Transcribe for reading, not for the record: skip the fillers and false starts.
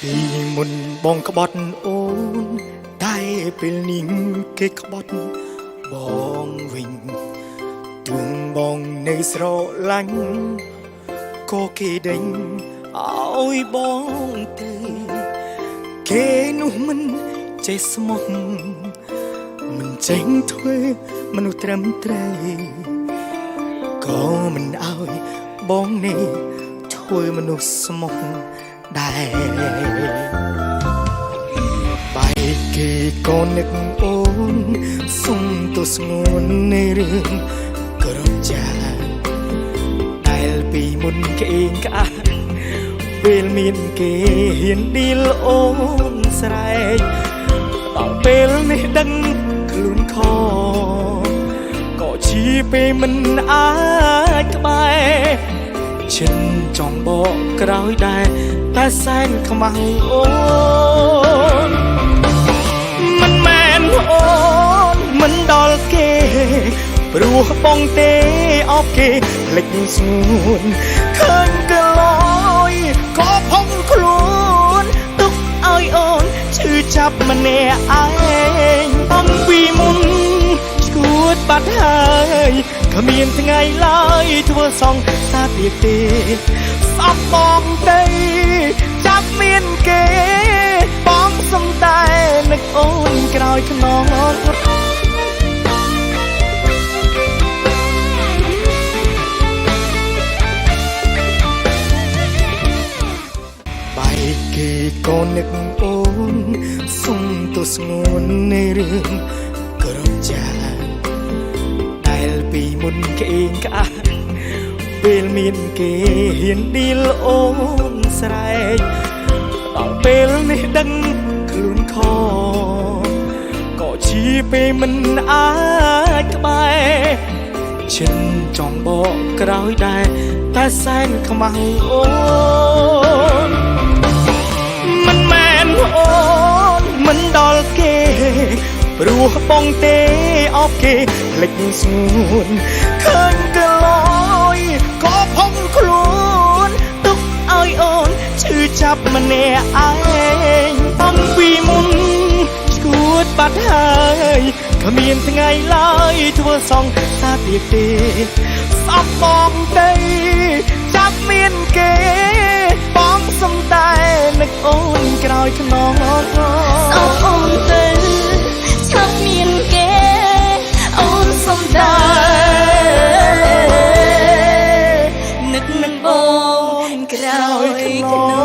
ពីមុនបងក្បត់អូនតែពេលនេះគេក្បត់បងវិញទួងបងនៅស្រឡាញ់ក៏គេដេញឲ្យបងទៅគេនោះមិនចេះស្មោះមិនចេញធ្វើមនុស្សត្រឹមត្រូវក៏មិនឲ្យបងនេះធ្វើមនុស្សស្មោះដែរបែកគេក៏នឹកអូនសុំទោះស្ងួននៃរឿងក្រចាដែលពីមុនគេអៀងក្អាកពេលមានគេហ៊ានឌីលអូនស្រែកដល់ពេលនេះដឹងខ្លួនខក៏ជាពេលមិនអាចក្បែរឈិនចង់បកក្រោយដែរតែសែនខ្មាំងអូនមិនមែនអូនមិនដល់គេព្រោះបងទេអបគេភ្លេចស្ងួនឃើញកលយក៏ផុងខ្លួនទុកឲ្យអូនឈឺចាប់ម្នាក់ឯងអំពីមុនឈួតបាត់ហើយគ្មានថ្ងៃឡើយធ្វើសងសាទៀតទេស្អប់បងទេចាប់មានគេបងសំតែនឹកអូនក្រោយខ្នងបែកគេក៏នឹកអូនសុំទោះស្ងួននៃរឿងក្រចាដែលពីមុនគេអៀងក្អាកពេលមានគេហ៊ានឌីលអូនស្រែកដល់ពេលនេះដឹងខ្លួនខក៏ជាពេលមិនអាចក្បែរឈិនចង់បកក្រោយដែរតែសែនខ្មាំងអូនមិនមែនអូនមិនដល់គេព្រោះបងទេអបគេភ្លេចស្ងួនឃើញកលយក៏ផុងខ្លួនទុកឲ្យអូនឈឺចាប់ម្នាក់ឯងអំពីមុនឈួតបាត់ហើយគ្មានថ្ងៃឡើយធ្វើសងសាទៀតទេស្អប់បងទេចាប់មានគេបងសំតែនឹកអូនក្រោយខ្នងស្អប់អូនទេចាប់មានគេអូនសំតែនឹកបងក្រោយខ្នង